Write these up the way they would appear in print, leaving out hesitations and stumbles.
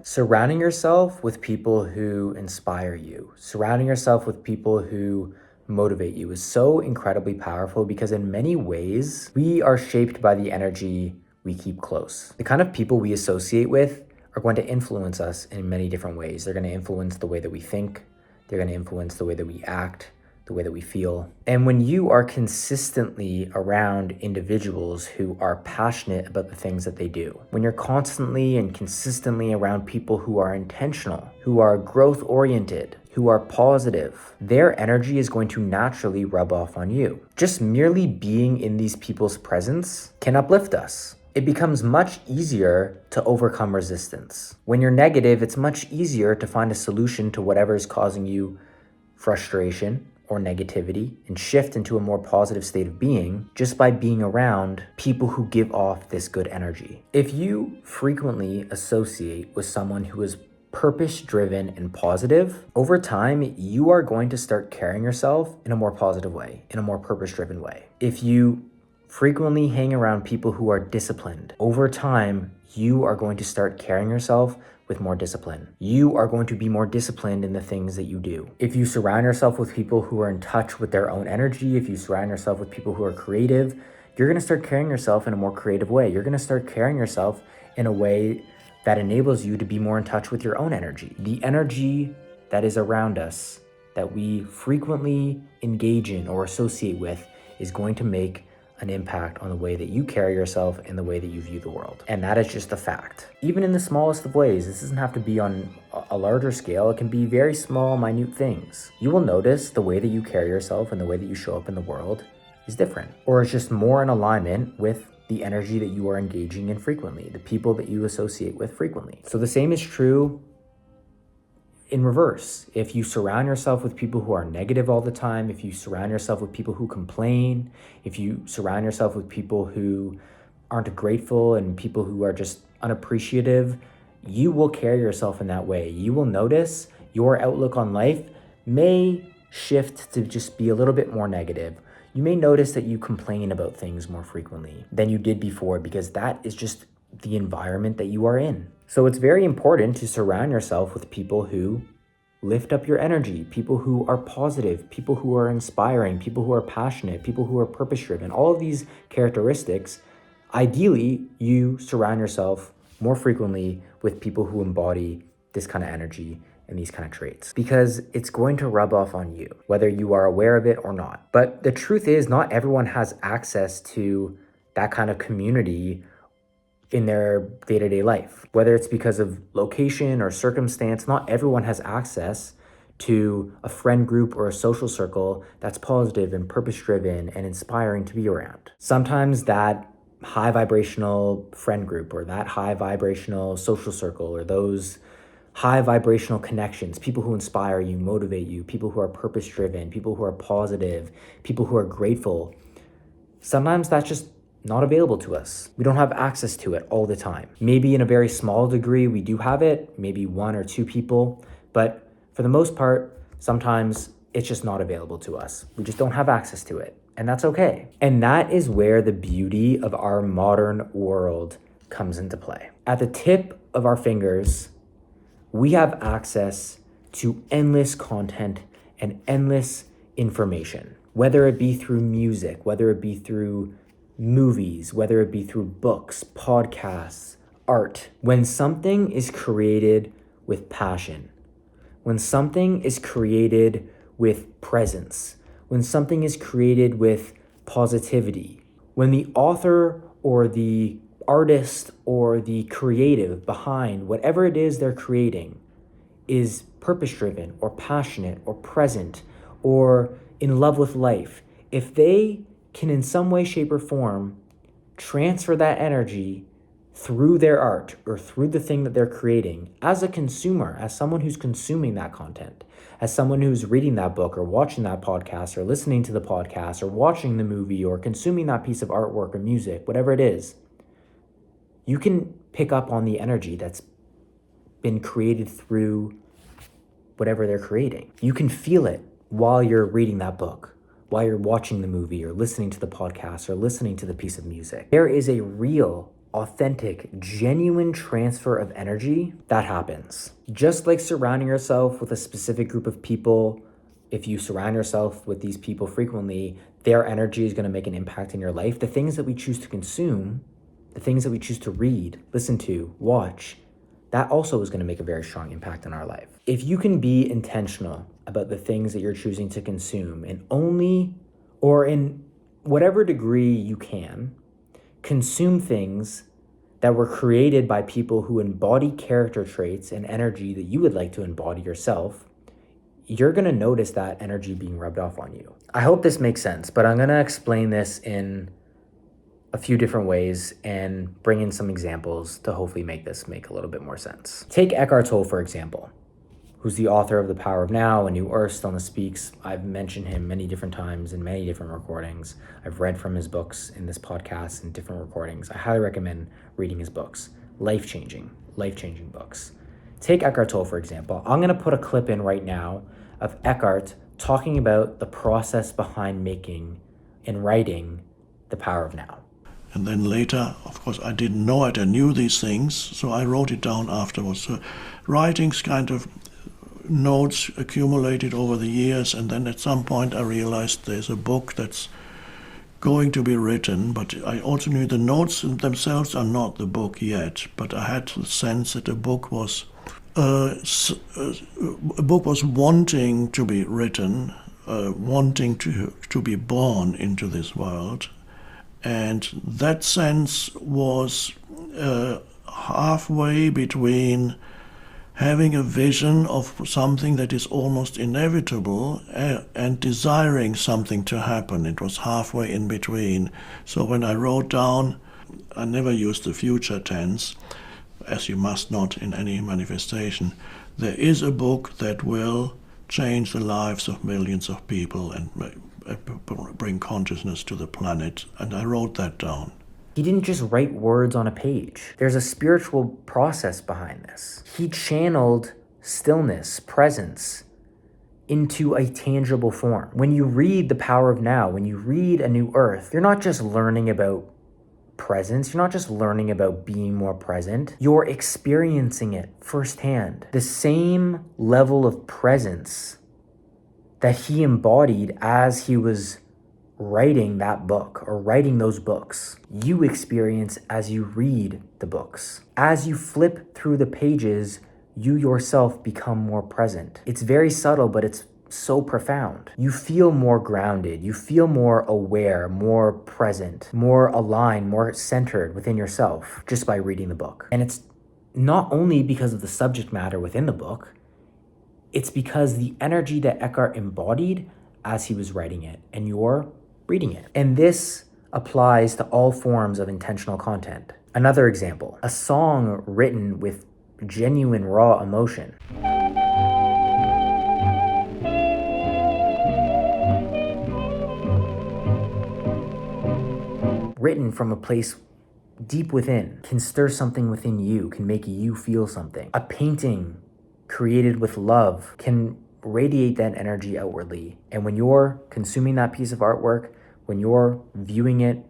surrounding yourself with people who inspire you, surrounding yourself with people who motivate you is so incredibly powerful because in many ways, we are shaped by the energy we keep close. The kind of people we associate with are going to influence us in many different ways. They're going to influence the way that we think. They're going to influence the way that we act, the way that we feel. And when you are consistently around individuals who are passionate about the things that they do, when you're constantly and consistently around people who are intentional, who are growth oriented, who are positive, their energy is going to naturally rub off on you. Just merely being in these people's presence can uplift us. It becomes much easier to overcome resistance. When you're negative, it's much easier to find a solution to whatever is causing you frustration or negativity and shift into a more positive state of being just by being around people who give off this good energy. If you frequently associate with someone who is purpose-driven and positive, over time, you are going to start carrying yourself in a more positive way, in a more purpose-driven way. If you frequently hang around people who are disciplined, over time, you are going to start carrying yourself with more discipline. You are going to be more disciplined in the things that you do. If you surround yourself with people who are in touch with their own energy, if you surround yourself with people who are creative, you're going to start carrying yourself in a more creative way. You're going to start carrying yourself in a way that enables you to be more in touch with your own energy. The energy that is around us, that we frequently engage in or associate with, is going to make an impact on the way that you carry yourself and the way that you view the world. And that is just a fact. Even in the smallest of ways, this doesn't have to be on a larger scale. It can be very small, minute things. You will notice the way that you carry yourself and the way that you show up in the world is different, or it's just more in alignment with the energy that you are engaging in frequently, the people that you associate with frequently. So the same is true in reverse. If you surround yourself with people who are negative all the time, if you surround yourself with people who complain, if you surround yourself with people who aren't grateful and people who are just unappreciative, you will carry yourself in that way. You will notice your outlook on life may shift to just be a little bit more negative. You may notice that you complain about things more frequently than you did before because that is just the environment that you are in. So it's very important to surround yourself with people who lift up your energy, people who are positive, people who are inspiring, people who are passionate, people who are purpose-driven. All of these characteristics, ideally, you surround yourself more frequently with people who embody this kind of energy and these kind of traits, because it's going to rub off on you, whether you are aware of it or not. But the truth is, not everyone has access to that kind of community in their day-to-day life. Whether it's because of location or circumstance, not everyone has access to a friend group or a social circle that's positive and purpose-driven and inspiring to be around. Sometimes that high vibrational friend group or that high vibrational social circle or those high vibrational connections, people who inspire you, motivate you, people who are purpose-driven, people who are positive, people who are grateful, sometimes that's just not available to us. We don't have access to it all the time. Maybe in a very small degree we do have it, maybe one or two people, but for the most part, sometimes it's just not available to us. We just don't have access to it, and that's okay. And that is where the beauty of our modern world comes into play. At the tip of our fingers, we have access to endless content and endless information, whether it be through music, whether it be through movies, whether it be through books, podcasts, art. When something is created with passion, when something is created with presence, when something is created with positivity, when the author or the artist or the creative behind whatever it is they're creating is purpose-driven or passionate or present or in love with life, if they can in some way, shape, or form transfer that energy through their art or through the thing that they're creating as a consumer, as someone who's consuming that content, as someone who's reading that book or watching that podcast or listening to the podcast or watching the movie or consuming that piece of artwork or music, whatever it is, you can pick up on the energy that's been created through whatever they're creating. You can feel it while you're reading that book, while you're watching the movie or listening to the podcast or listening to the piece of music. There is a real, authentic, genuine transfer of energy, that happens. Just like surrounding yourself with a specific group of people, if you surround yourself with these people frequently, their energy is going to make an impact in your life. The things that we choose to consume, the things that we choose to read, listen to, watch, that also is going to make a very strong impact in our life. If you can be intentional about the things that you're choosing to consume and only, or in whatever degree you can, consume things that were created by people who embody character traits and energy that you would like to embody yourself, you're going to notice that energy being rubbed off on you. I hope this makes sense, but I'm going to explain this in a few different ways and bring in some examples to hopefully make this make a little bit more sense. Take Eckhart Tolle, for example, who's the author of The Power of Now, A New Earth, Stillness Speaks. I've mentioned him many different times in many different recordings. I've read from his books in this podcast and different recordings. I highly recommend reading his books. Life-changing books. Take Eckhart Tolle, for example. I'm going to put a clip in right now of Eckhart talking about the process behind making and writing The Power of Now. And then later, of course, I didn't know it. I knew these things, so I wrote it down afterwards. So writing's kind of notes accumulated over the years, and then at some point I realized there's a book that's going to be written, but I also knew the notes themselves are not the book yet, but I had the sense that a book was wanting to be written, wanting to be born into this world. And that sense was halfway between having a vision of something that is almost inevitable and desiring something to happen. It was halfway in between. So when I wrote down, I never used the future tense, as you must not in any manifestation. There is a book that will change the lives of millions of people and bring consciousness to the planet, and I wrote that down. He didn't just write words on a page. There's a spiritual process behind this. He channeled stillness, presence, into a tangible form. When you read The Power of Now, when you read A New Earth, you're not just learning about presence, you're not just learning about being more present, you're experiencing it firsthand. The same level of presence that he embodied as he was writing that book or writing those books, you experience as you read the books. As you flip through the pages, you yourself become more present. It's very subtle, but it's so profound. You feel more grounded, you feel more aware, more present, more aligned, more centered within yourself just by reading the book. And it's not only because of the subject matter within the book, it's because the energy that Eckhart embodied as he was writing it, and you're reading it. And this applies to all forms of intentional content. Another example, a song written with genuine raw emotion. Written from a place deep within, can stir something within you, can make you feel something. A painting created with love can radiate that energy outwardly. And when you're consuming that piece of artwork, when you're viewing it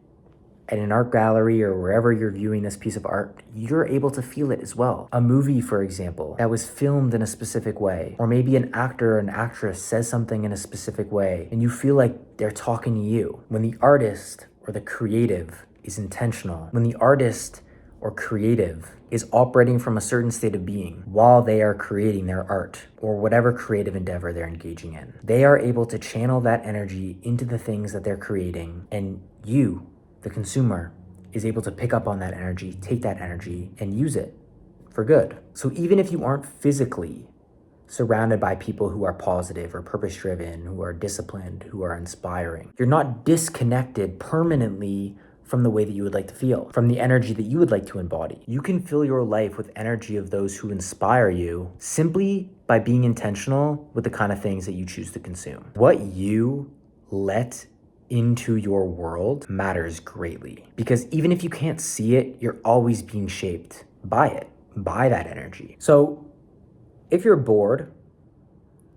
at an art gallery or wherever you're viewing this piece of art, you're able to feel it as well. A movie, for example, that was filmed in a specific way, or maybe an actor or an actress says something in a specific way, and you feel like they're talking to you. When the artist or the creative is intentional, when the artist or creative is operating from a certain state of being while they are creating their art or whatever creative endeavor they're engaging in, they are able to channel that energy into the things that they're creating, and you, the consumer, is able to pick up on that energy, take that energy, and use it for good. So even if you aren't physically surrounded by people who are positive or purpose-driven, who are disciplined, who are inspiring, you're not disconnected permanently from the way that you would like to feel, from the energy that you would like to embody. You can fill your life with energy of those who inspire you simply by being intentional with the kind of things that you choose to consume. What you let into your world matters greatly, because even if you can't see it, you're always being shaped by it, by that energy. So if you're bored,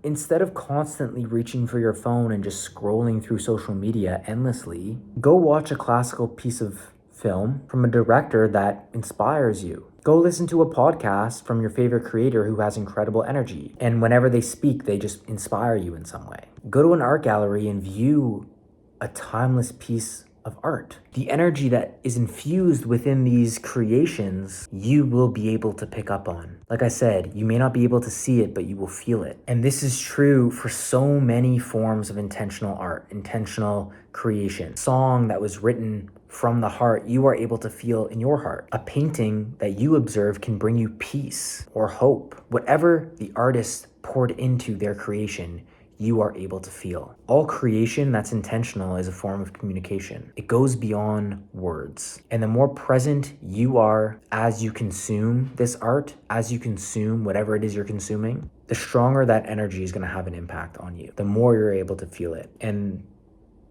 instead of constantly reaching for your phone and just scrolling through social media endlessly, go watch a classical piece of film from a director that inspires you. Go listen to a podcast from your favorite creator who has incredible energy. And whenever they speak, they just inspire you in some way. Go to an art gallery and view a timeless piece of art. The energy that is infused within these creations, you will be able to pick up on. Like I said, you may not be able to see it, but you will feel it. And this is true for so many forms of intentional art, intentional creation. Song that was written from the heart, you are able to feel in your heart. A painting that you observe can bring you peace or hope. Whatever the artist poured into their creation, you are able to feel. All creation that's intentional is a form of communication. It goes beyond words. And the more present you are as you consume this art, as you consume whatever it is you're consuming, the stronger that energy is going to have an impact on you. The more you're able to feel it. And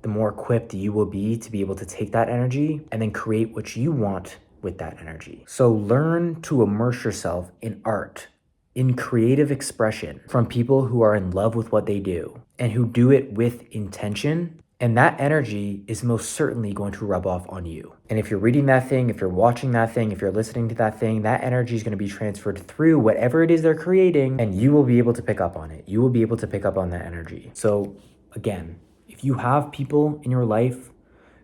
the more equipped you will be to be able to take that energy and then create what you want with that energy. So learn to immerse yourself in art, in creative expression from people who are in love with what they do and who do it with intention. And that energy is most certainly going to rub off on you. And if you're reading that thing, if you're watching that thing, if you're listening to that thing, that energy is going to be transferred through whatever it is they're creating, and you will be able to pick up on it. You will be able to pick up on that energy. So again, if you have people in your life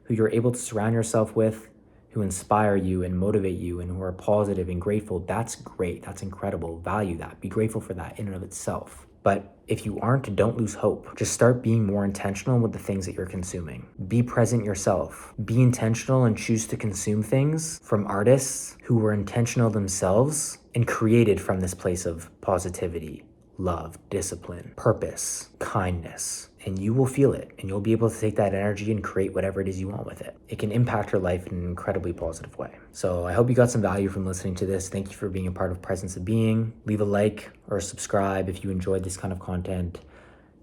who you're able to surround yourself with, who inspire you and motivate you and who are positive and grateful, that's great. That's incredible. Value that. Be grateful for that in and of itself. But if you aren't, don't lose hope. Just start being more intentional with the things that you're consuming. Be present yourself. Be intentional and choose to consume things from artists who were intentional themselves and created from this place of positivity, love, discipline, purpose, kindness. And you will feel it, and you'll be able to take that energy and create whatever it is you want with it. It can impact your life in an incredibly positive way. So I hope you got some value from listening to this. Thank you for being a part of Presence of Being. Leave a like or subscribe if you enjoyed this kind of content.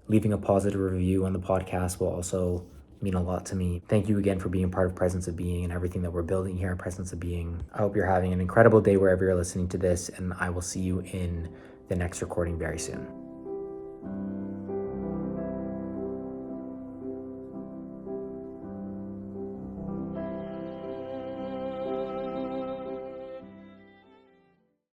Leaving a positive review on the podcast will also mean a lot to me. Thank you again for being a part of Presence of Being and everything that we're building here at Presence of Being. I hope you're having an incredible day wherever you're listening to this, and I will see you in the next recording very soon.